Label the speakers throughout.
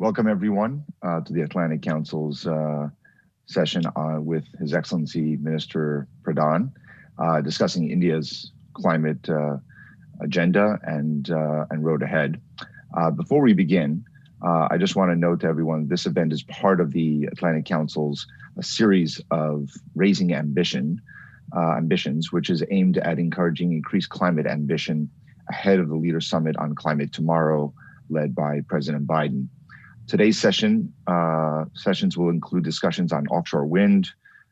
Speaker 1: Welcome everyone to the Atlantic Council's session with His Excellency Minister Pradhan, discussing India's climate agenda and road ahead. Before we begin, I just want to note to everyone, this event is part of the Atlantic Council's series of Raising Ambitions, which is aimed at encouraging increased climate ambition ahead of the Leaders Summit on Climate tomorrow, led by President Biden. Today's sessions will include discussions on offshore wind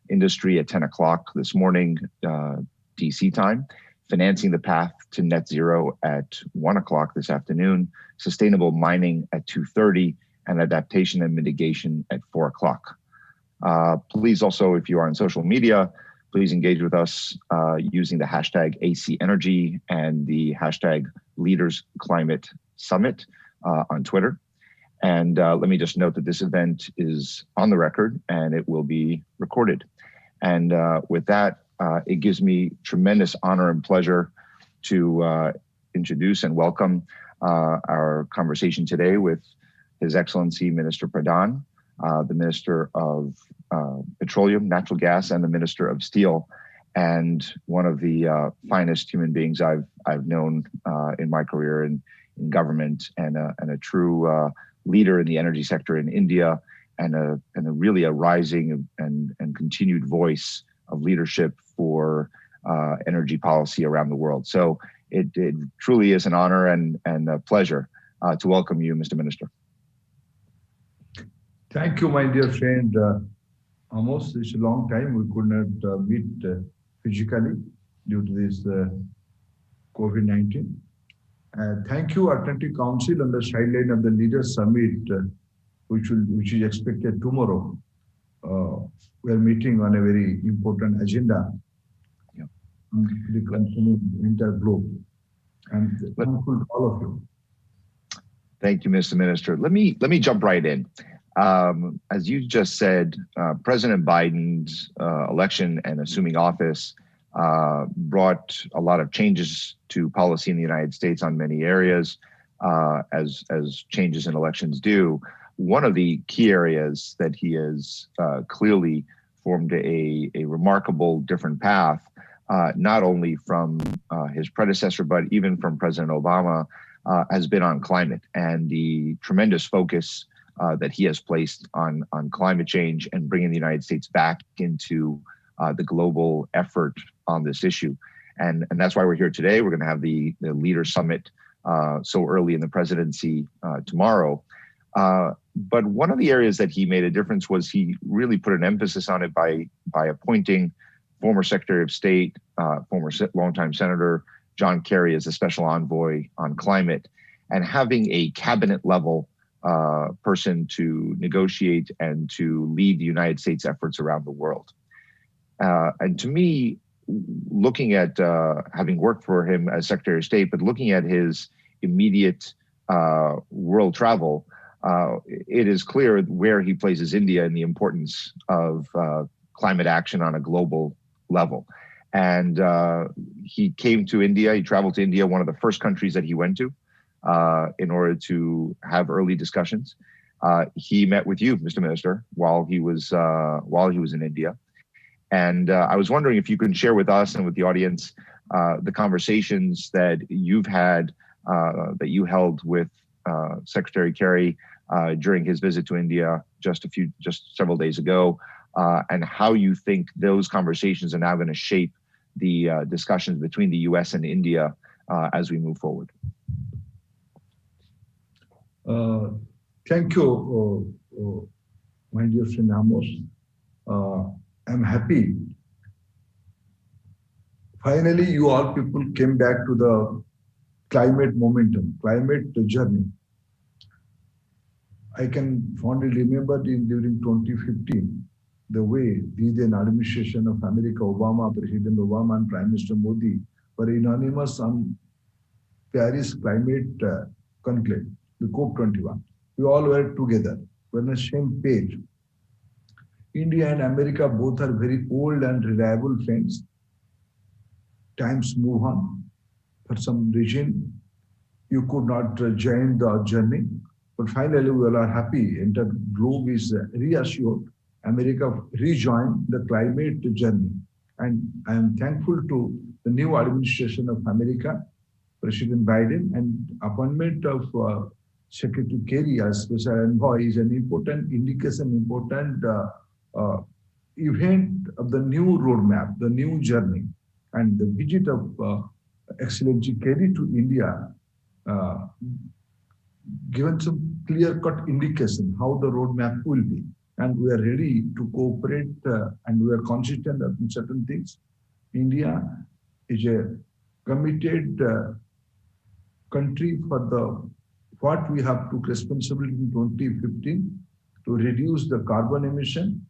Speaker 1: industry at 10 o'clock this morning, DC time, financing the path to net zero at 1 o'clock this afternoon, sustainable mining at 2:30, and adaptation and mitigation at 4 o'clock. Please also, if you are on social media, please engage with us using the hashtag ACEnergy and the hashtag Leaders Climate Summit on Twitter. And let me just note that this event is on the record and it will be recorded. And with that, it gives me tremendous honor and pleasure to introduce and welcome our conversation today with His Excellency Minister Pradhan, the Minister of Petroleum, Natural Gas, and the Minister of Steel, and one of the finest human beings I've known in my career in government, and a true leader in the energy sector in India, and a really a rising and continued voice of leadership for energy policy around the world. So it truly is an honor and a pleasure to welcome you, Mr. Minister.
Speaker 2: Thank you, my dear friend. Almost it's a long time we could not meet physically due to this COVID-19. Thank you, Atlantic Council, on the sideline of the Leaders Summit, which is expected tomorrow. We are meeting on a very important agenda, the concerning entire globe. And thankful to all of you.
Speaker 1: Thank you, Mr. Minister. Let me jump right in. As you just said, President Biden's election and assuming office brought a lot of changes to policy in the United States on many areas, as changes in elections do. One of the key areas that he has clearly formed a remarkable different path, not only from his predecessor, but even from President Obama, has been on climate and the tremendous focus that he has placed on climate change and bringing the United States back into the global effort on this issue. And that's why we're here today. We're going to have the Leaders Summit so early in the presidency tomorrow. But one of the areas that he made a difference was he really put an emphasis on it by appointing former Secretary of State, former longtime Senator John Kerry as a special envoy on climate, and having a cabinet level person to negotiate and to lead the United States efforts around the world. And to me, looking at having worked for him as Secretary of State, but looking at his immediate world travel, it is clear where he places India in the importance of climate action on a global level. And he came to India, he traveled to India, one of the first countries that he went to in order to have early discussions. He met with you, Mr. Minister, while he was in India. And I was wondering if you can share with us and with the audience the conversations that you've had, that you held with Secretary Kerry during his visit to India just several days ago, and how you think those conversations are now going to shape the discussions between the U.S. and India as we move forward.
Speaker 2: Thank you, my dear friend Amos. I'm happy. Finally, you all people came back to the climate momentum, climate journey. I can fondly remember during 2015, the way the then administration of America, Obama, President Obama and Prime Minister Modi were unanimous on Paris climate conclave, the COP21. We all were together, we're on the same page. India and America both are very old and reliable friends. Times move on. For some reason, you could not join the journey. But finally, we all are happy. Entire globe is reassured. America rejoined the climate journey. And I am thankful to the new administration of America, President Biden, and appointment of Secretary Kerry as special envoy is an important indication, important uh, event of the new roadmap, the new journey, and the visit of Excellency Kerry to India uh, given some clear-cut indication how the roadmap will be. And we are ready to cooperate and we are consistent in certain things. India is a committed country for the what we have took responsibility in 2015 to reduce the carbon emission.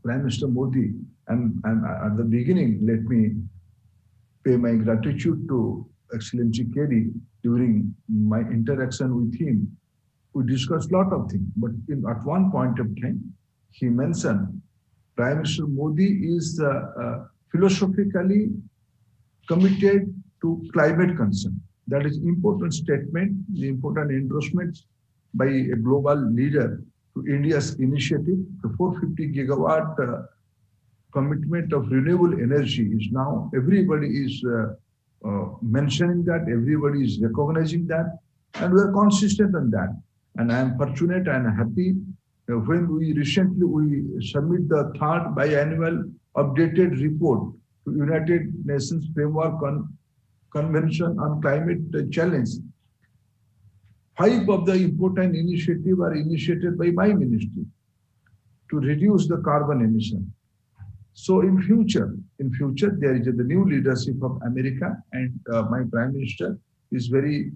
Speaker 2: Prime Minister Modi, and at the beginning, let me pay my gratitude to Excellency Kerry during my interaction with him. We discussed a lot of things, but at one point of time, he mentioned Prime Minister Modi is philosophically committed to climate concern. That is important statement, the important endorsement by a global leader to India's initiative. The 450 gigawatt commitment of renewable energy is now, everybody is mentioning that, everybody is recognizing that, and we are consistent on that. And I am fortunate and happy when we recently submit the third biannual updated report to United Nations Framework Convention on Climate Challenge. 5 of the important initiatives are initiated by my ministry to reduce the carbon emission. So in future, there is the new leadership of America, and my Prime Minister is very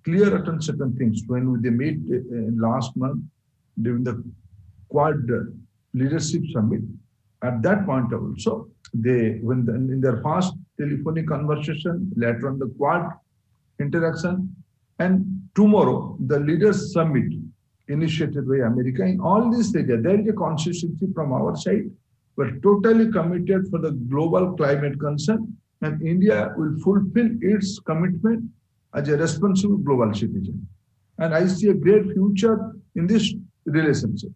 Speaker 2: clear on certain things. When they met last month during the Quad Leadership Summit, at that point also, in their first telephonic conversation, later on the Quad interaction, and tomorrow the Leaders Summit initiated by America. In all these areas, there is a consistency from our side. We're totally committed for the global climate concern, and India will fulfill its commitment as a responsible global citizen. And I see a great future in this relationship.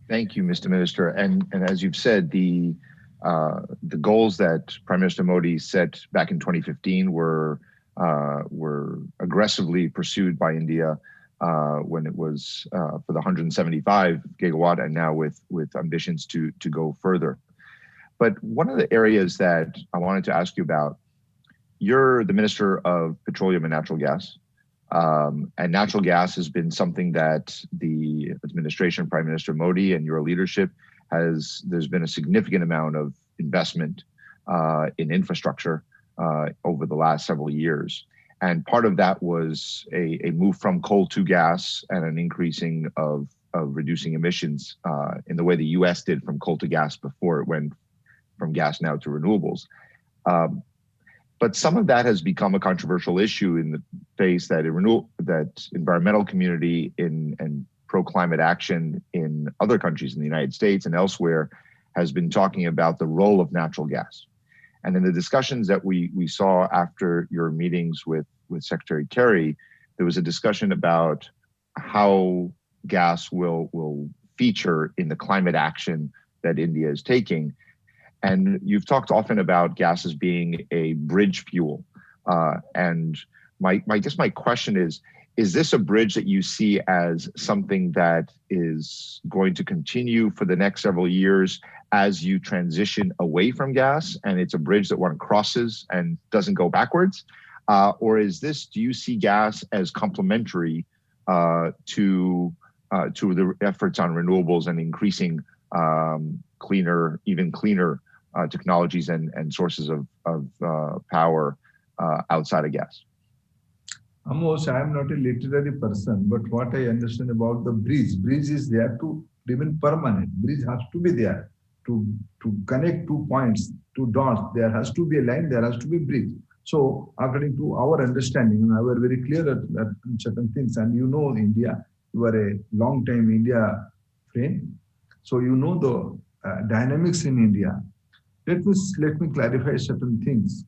Speaker 1: Thank you, Mr. Minister. And as you've said, the goals that Prime Minister Modi set back in 2015 were aggressively pursued by India when it was for the 175 gigawatt, and now with ambitions to go further. But one of the areas that I wanted to ask you about, you're the Minister of Petroleum and Natural Gas. And natural gas has been something that the administration, Prime Minister Modi, and your leadership there's been a significant amount of investment in infrastructure over the last several years. And part of that was a move from coal to gas and an increasing of reducing emissions in the way the US did from coal to gas before it went from gas now to renewables. But some of that has become a controversial issue in the face that environmental community and pro-climate action in other countries in the United States and elsewhere has been talking about the role of natural gas. And in the discussions that we saw after your meetings with Secretary Kerry, there was a discussion about how gas will feature in the climate action that India is taking. And you've talked often about gas as being a bridge fuel. And my question is this a bridge that you see as something that is going to continue for the next several years as you transition away from gas, and it's a bridge that one crosses and doesn't go backwards? Or do you see gas as complementary to the efforts on renewables and increasing even cleaner technologies and sources of power outside of gas?
Speaker 2: Amos, I am not a literary person, but what I understand about the bridge is there to remain permanent. Bridge has to be there to connect 2 points, 2 dots. There has to be a line, there has to be a bridge. So according to our understanding, and I were very clear at certain things, and you know India, you are a long time India friend. So you know the dynamics in India. Let me clarify certain things.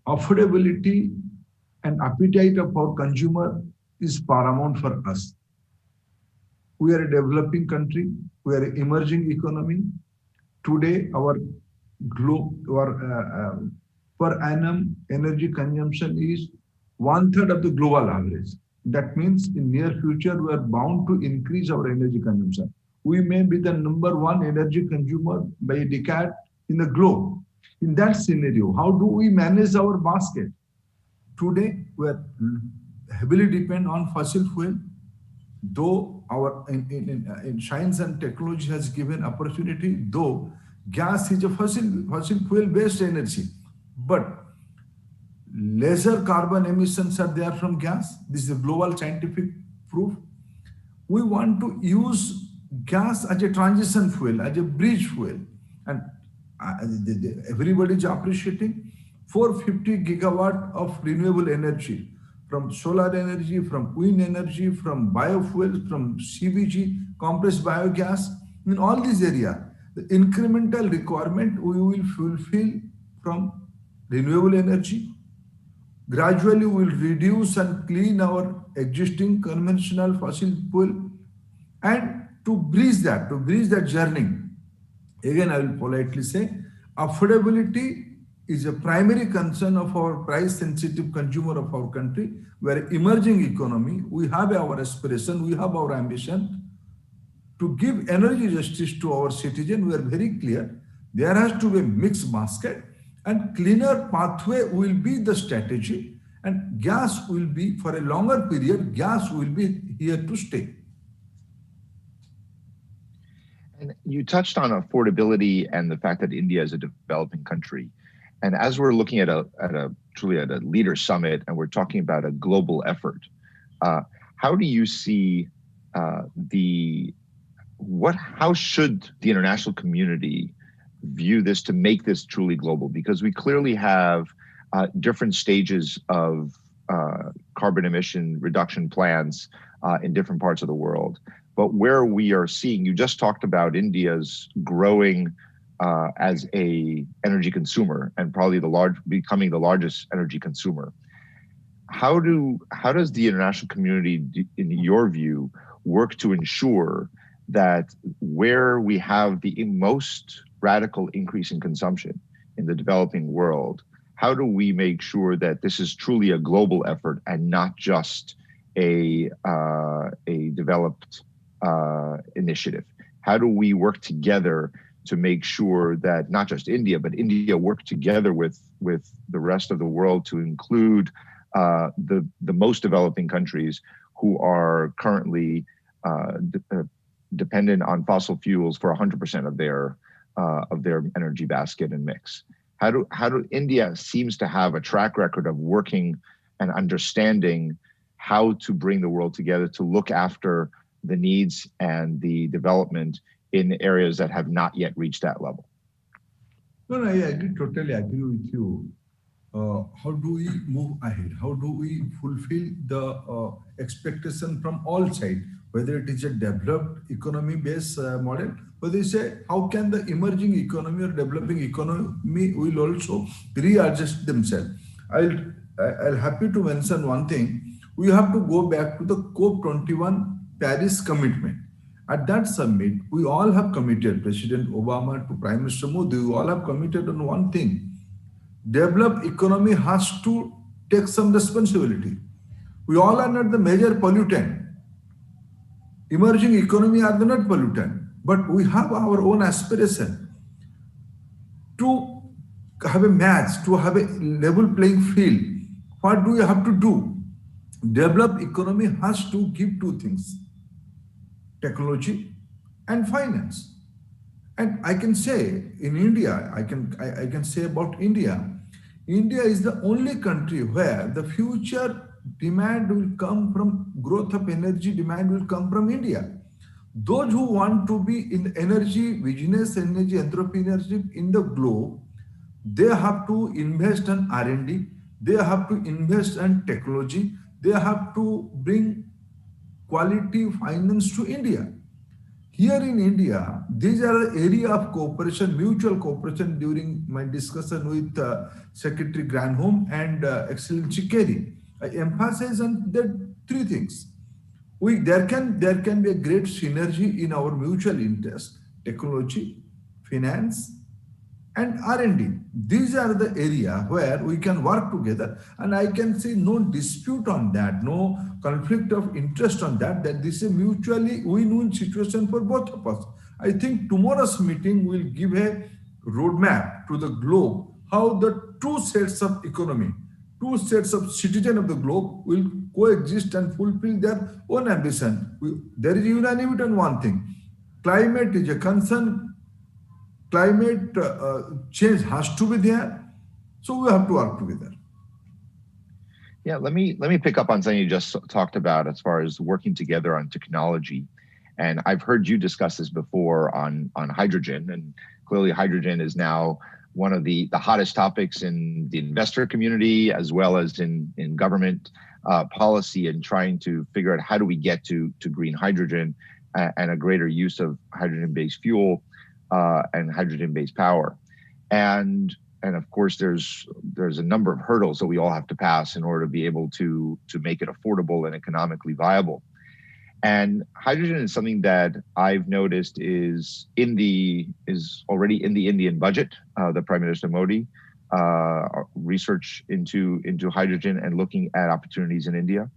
Speaker 2: Affordability and appetite of our consumer is paramount for us. We are a developing country. We are an emerging economy. Today, our per annum energy consumption is one third of the global average. That means in near future, we are bound to increase our energy consumption. We may be the number one energy consumer by a decade in the globe. In that scenario, how do we manage our basket? Today, we are heavily depend on fossil fuel, though our in science and technology has given opportunity, though gas is a fossil fuel based energy, but lesser carbon emissions are there from gas. This is a global scientific proof. We want to use gas as a transition fuel, as a bridge fuel, and everybody is appreciating 450 gigawatt of renewable energy from solar energy, from wind energy, from biofuels, from CBG, compressed biogas. In all these areas, the incremental requirement we will fulfill from renewable energy. Gradually, we will reduce and clean our existing conventional fossil fuel, and to bridge that journey. Again, I will politely say, affordability is a primary concern of our price-sensitive consumer of our country. We are an emerging economy. We have our aspiration. We have our ambition to give energy justice to our citizens. We are very clear. There has to be a mixed basket, and cleaner pathway will be the strategy. And gas will be, for a longer period, gas will be here to stay.
Speaker 1: And you touched on affordability and the fact that India is a developing country. And as we're looking at truly at a leader summit, and we're talking about a global effort, how do you see how should the international community view this to make this truly global? Because we clearly have different stages of carbon emission reduction plans in different parts of the world. But where we are seeing, you just talked about India's growing as a energy consumer and probably becoming the largest energy consumer. How does the international community, in your view, work to ensure that where we have the most radical increase in consumption in the developing world, how do we make sure that this is truly a global effort and not just a developed initiative? How do we work together to make sure that not just India, but India work together with the rest of the world to include the most developing countries who are currently dependent on fossil fuels for 100% of their energy basket and mix? How do India seems to have a track record of working and understanding how to bring the world together to look after the needs and the development in areas that have not yet reached that level?
Speaker 2: No, I totally agree with you. How do we move ahead? How do we fulfill the expectation from all sides? Whether it is a developed economy-based model, whether you say how can the emerging economy or developing economy will also readjust themselves. I'll happy to mention one thing. We have to go back to the COP21 Paris commitment. At that summit, we all have committed, President Obama to Prime Minister Modi, we all have committed on one thing. Developed economy has to take some responsibility. We all are not the major pollutant. Emerging economy are the not pollutant, but we have our own aspiration to have a match, to have a level playing field. What do we have to do? Developed economy has to give two things: technology and finance. And I can say in India, I can say about India, India is the only country where the future demand will come from growth of energy demand will come from India. Those who want to be in energy business, energy entrepreneurship in the globe, they have to invest in R&D, they have to invest in technology, they have to bring quality finance to India. Here in India, these are the area of cooperation, mutual cooperation during my discussion with Secretary Granholm and Excellency Kerry. I emphasize on the three things. There can be a great synergy in our mutual interest: technology, finance, and R&D. These are the area where we can work together, and I can see no dispute on that, no conflict of interest on that, that this is a mutually win-win situation for both of us. I think tomorrow's meeting will give a roadmap to the globe how the two sets of economy, two sets of citizens of the globe will coexist and fulfill their own ambition. There is unanimity on one thing: climate is a concern, climate change has to be there, so we have to work together.
Speaker 1: Yeah, let me pick up on something you just talked about as far as working together on technology. And I've heard you discuss this before on hydrogen, and clearly hydrogen is now one of the hottest topics in the investor community as well as in government policy, and trying to figure out how do we get to green hydrogen and a greater use of hydrogen-based fuel and hydrogen-based power. And of course, there's a number of hurdles that we all have to pass in order to be able to make it affordable and economically viable. And hydrogen is something that I've noticed is already in the Indian budget. The Prime Minister Modi research into hydrogen and looking at opportunities in India.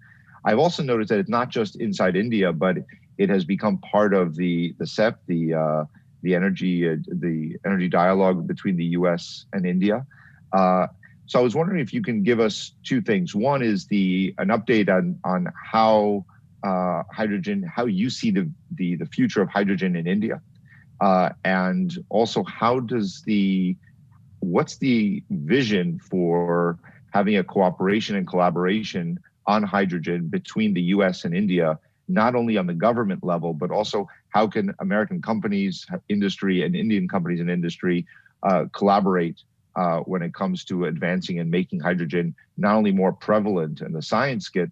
Speaker 1: I've also noticed that it's not just inside India, but it has become part of the CEP, the energy dialogue between the U.S. and India. So I was wondering if you can give us two things. One is an update on how hydrogen, how you see the future of hydrogen in India, and also what's the vision for having a cooperation and collaboration on hydrogen between the U.S. and India, not only on the government level, but also how can American companies, industry, and Indian companies and industry collaborate when it comes to advancing and making hydrogen not only more prevalent and the science get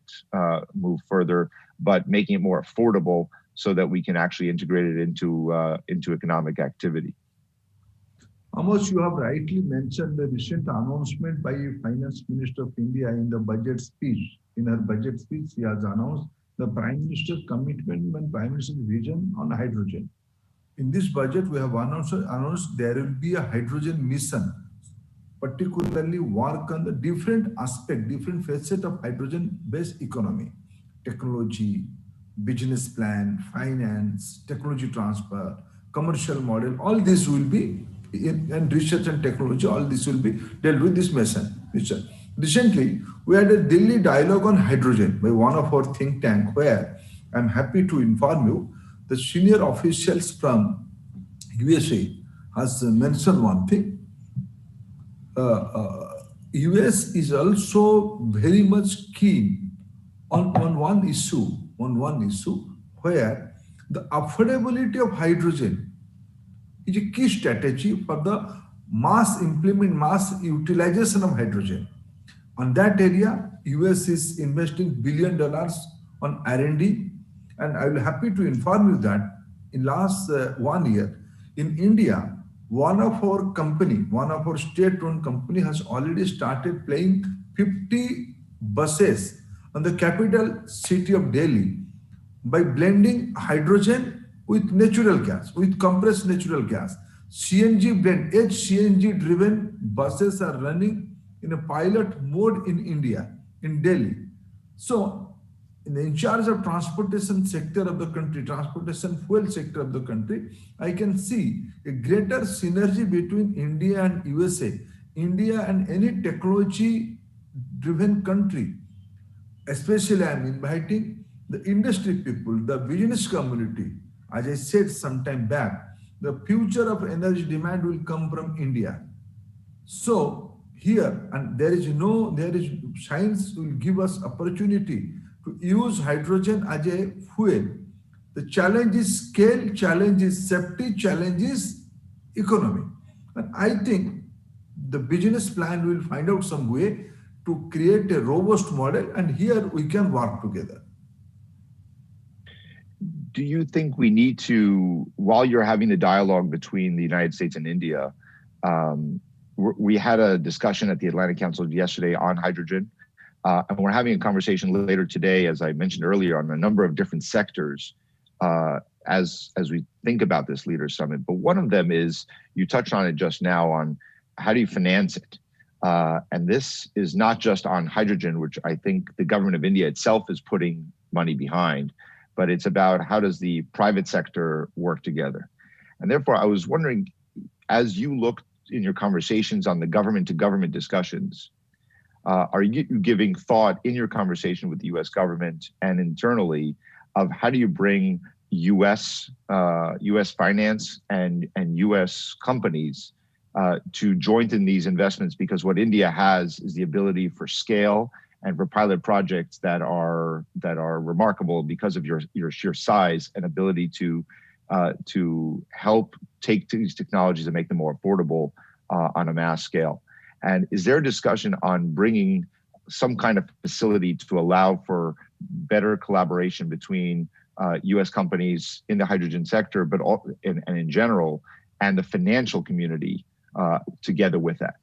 Speaker 1: moved further, but making it more affordable so that we can actually integrate it into economic activity.
Speaker 2: Amos, you have rightly mentioned the recent announcement by Finance Minister of India in the budget speech. In her budget speech, she has announced the Prime Minister's commitment and Prime Minister's vision on hydrogen. In this budget, we have announced there will be a hydrogen mission, particularly work on the different aspect, different facet of hydrogen-based economy: technology, business plan, finance, technology transfer, commercial model. All this will be and research and technology. All this will be dealt with this mission. Recently, we had a Delhi dialogue on hydrogen by one of our think tank, where I'm happy to inform you the senior officials from USA has mentioned one thing. US is also very much keen on one issue, where the affordability of hydrogen is a key strategy for the mass utilization of hydrogen. On that area, US is investing $1 billion on R&D, and I will happy to inform you that in last 1 year in India, one of our state-owned company has already started playing 50 buses on the capital city of Delhi by blending hydrogen with natural gas, with compressed natural gas. CNG blend, CNG driven buses are running in a pilot mode in India, in Delhi. So, in charge of transportation sector of the country, transportation fuel sector of the country, I can see a greater synergy between India and USA, India and any technology driven country. Especially I'm inviting the industry people, the business community. As I said some time back, the future of energy demand will come from India. So here, and science will give us opportunity to use hydrogen as a fuel. The challenge is scale, challenge is safety, challenge is economy. And I think the business plan will find out some way to create a robust model, and here we can work together.
Speaker 1: Do you think we need to, while you're having the dialogue between the United States and India, we had a discussion at the Atlantic Council yesterday on hydrogen. And we're having a conversation later today, as I mentioned earlier, on a number of different sectors as we think about this Leaders Summit. But one of them is, you touched on it just now, on how do you finance it? And this is not just on hydrogen, which I think the government of India itself is putting money behind, but it's about how does the private sector work together. And therefore, I was wondering, as you look in your conversations on the government to government discussions, are you giving thought in your conversation with the US government and internally of how do you bring US finance and US companies to join in these investments? Because what India has is the ability for scale and for pilot projects that are remarkable because of your sheer size and ability to help take these technologies and make them more affordable on a mass scale. And is there a discussion on bringing some kind of facility to allow for better collaboration between US companies in the hydrogen sector, but and in general, and the financial community together with that?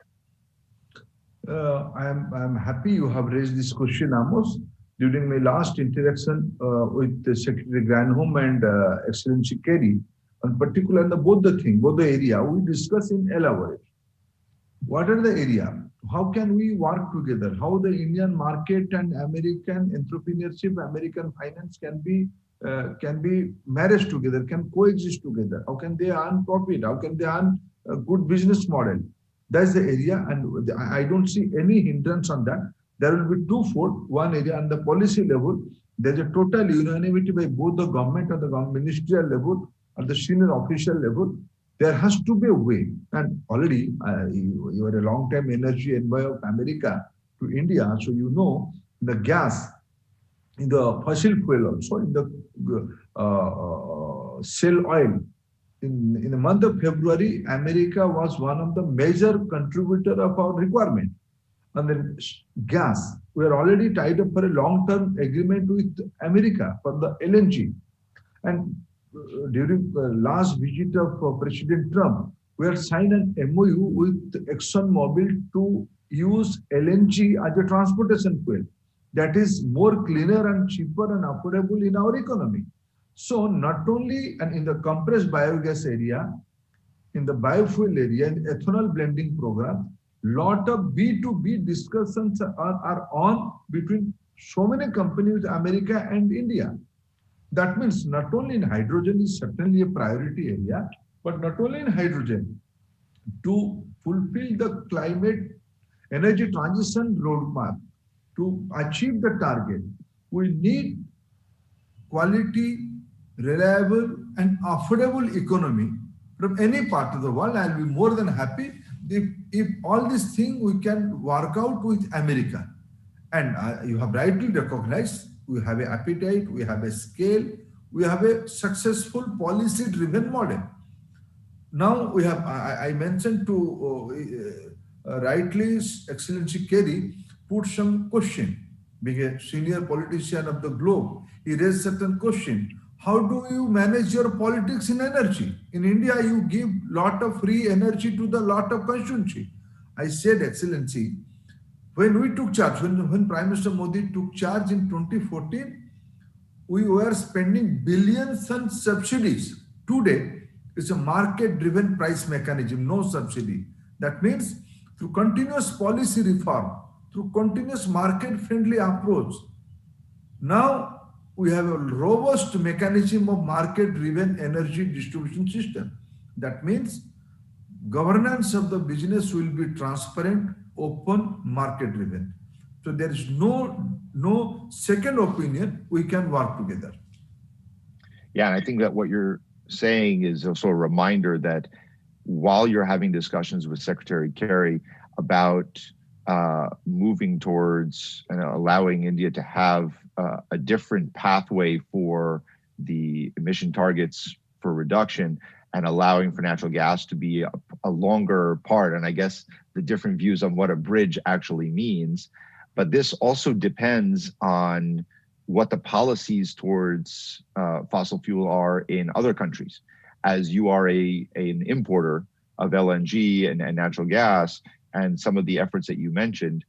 Speaker 2: I'm happy you have raised this question, Amos. During my last interaction with the Secretary Granholm and Excellency Kerry, in particular, both the area, we discuss in elaborate. What are the area? How can we work together? How the Indian market and American entrepreneurship, American finance can be married together, can coexist together? How can they earn profit? How can they earn a good business model? That's the area, and I don't see any hindrance on that. There will be twofold. One area on the policy level, there's a total unanimity by both the government and the ministerial level and the senior official level. There has to be a way, and already you are a long-time energy envoy of America to India, so you know the gas, in the fossil fuel also, in the shale oil. In the month of February, America was one of the major contributor of our requirement. And then gas, we are already tied up for a long-term agreement with America for the LNG. And during the last visit of President Trump, we had signed an MOU with ExxonMobil to use LNG as a transportation fuel that is more cleaner and cheaper and affordable in our economy. So not only and in the compressed biogas area, in the biofuel area, in the ethanol blending program, lot of B2B discussions are on between so many companies, America and India. That means not only in hydrogen is certainly a priority area, but not only in hydrogen, to fulfill the climate energy transition roadmap, to achieve the target, we need quality, reliable and affordable economy from any part of the world. I'll be more than happy if all these things we can work out with America. And you have rightly recognized, we have an appetite, we have a scale, we have a successful policy-driven model. Now we have, I mentioned to rightly, Excellency Kerry put some question, being a senior politician of the globe, he raised certain question. How do you manage your politics in energy? In India, you give lot of free energy to the lot of constituency. I said, Excellency, when we took charge, when Prime Minister Modi took charge in 2014, we were spending billions on subsidies. Today, it's a market-driven price mechanism, no subsidy. That means through continuous policy reform, through continuous market-friendly approach, now we have a robust mechanism of market-driven energy distribution system. That means governance of the business will be transparent, open, market-driven. So there is no second opinion. We can work together.
Speaker 1: Yeah, and I think that what you're saying is also a reminder that while you're having discussions with Secretary Kerry about moving towards allowing India to have a different pathway for the emission targets for reduction and allowing for natural gas to be a longer part. And I guess the different views on what a bridge actually means. But this also depends on what the policies towards fossil fuel are in other countries. As you are an importer of LNG and natural gas, and some of the efforts that you mentioned,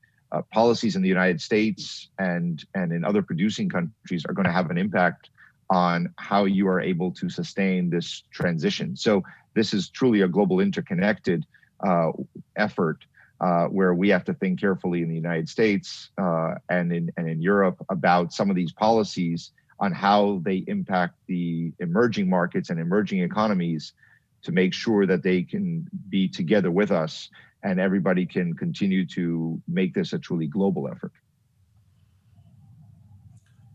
Speaker 1: policies in the United States and in other producing countries are going to have an impact on how you are able to sustain this transition. So this is truly a global interconnected effort where we have to think carefully in the United States and in Europe about some of these policies on how they impact the emerging markets and emerging economies to make sure that they can be together with us and everybody can continue to make this a truly global effort.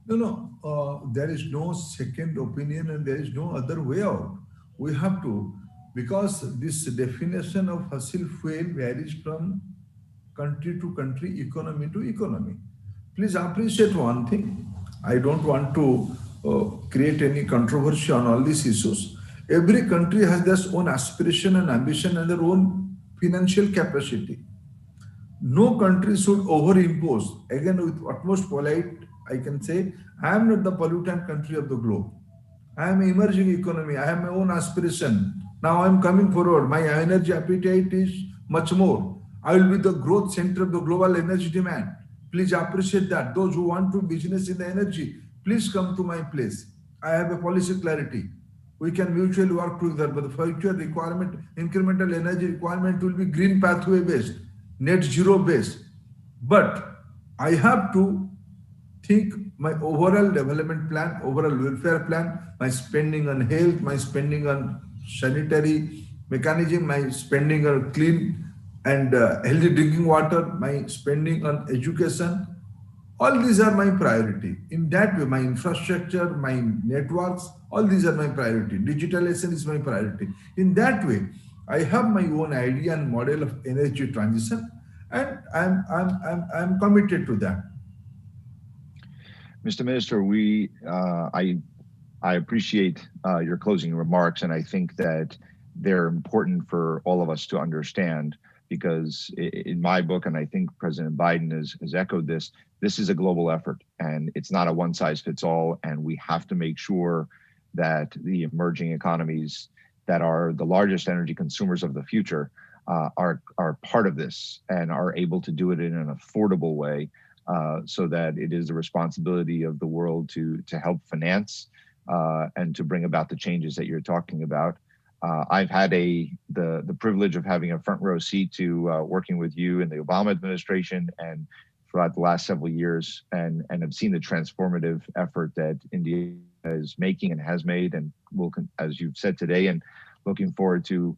Speaker 2: There is no second opinion and there is no other way out. We have to, because this definition of fossil fuel varies from country to country, economy to economy. Please appreciate one thing. I don't want to create any controversy on all these issues. Every country has their own aspiration and ambition and their own financial capacity. No country should overimpose. Again, with utmost polite, I can say, I am not the pollutant country of the globe. I am an emerging economy. I have my own aspiration. Now I am coming forward. My energy appetite is much more. I will be the growth center of the global energy demand. Please appreciate that. Those who want to business in the energy, please come to my place. I have a policy clarity. We can mutually work together, but the future requirement, incremental energy requirement will be green pathway based, net zero based. But I have to think my overall development plan, overall welfare plan, my spending on health, my spending on sanitary mechanism, my spending on clean and healthy drinking water, my spending on education. All these are my priority. In that way, my infrastructure, my networks, all these are my priority. Digitalization is my priority. In that way, I have my own idea and model of energy transition, and I'm committed to that.
Speaker 1: Mr. Minister, I appreciate your closing remarks, and I think that they're important for all of us to understand, because in my book, and I think President Biden has echoed this, this is a global effort and it's not a one size fits all. And we have to make sure that the emerging economies that are the largest energy consumers of the future are part of this and are able to do it in an affordable way, so that it is the responsibility of the world to help finance and to bring about the changes that you're talking about. I've had the privilege of having a front row seat to working with you in the Obama administration and throughout the last several years, and have seen the transformative effort that India is making and has made, and will, as you've said today, and looking forward to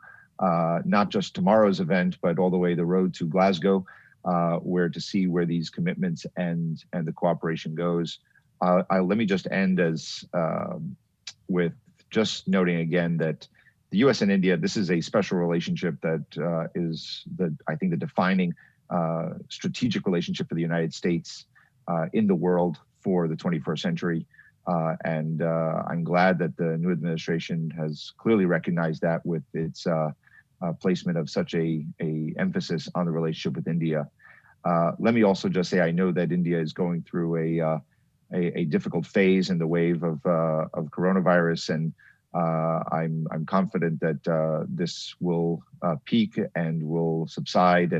Speaker 1: not just tomorrow's event, but all the way the road to Glasgow, where to see where these commitments and the cooperation goes. Let me just end with just noting again that the U.S. and India, this is a special relationship that is I think the defining strategic relationship for the United States in the world for the 21st century. And I'm glad that the new administration has clearly recognized that with its placement of such a emphasis on the relationship with India. Let me also just say, I know that India is going through a difficult phase in the wave of coronavirus, and I'm confident that this will peak and will subside.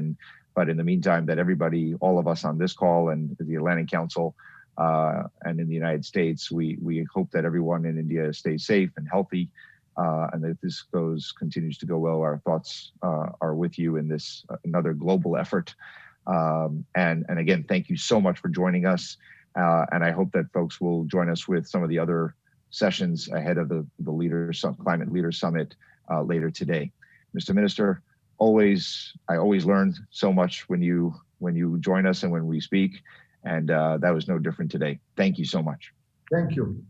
Speaker 1: But in the meantime, that everybody, all of us on this call and the Atlantic Council and in the United States, we hope that everyone in India stays safe and healthy, and that this continues to go well. Our thoughts are with you in this another global effort. And again, thank you so much for joining us. And I hope that folks will join us with some of the other sessions ahead of the Climate Leaders Summit later today. Mr. Minister, I always learn so much when you join us and when we speak, and that was no different today. Thank you so much.
Speaker 2: Thank you.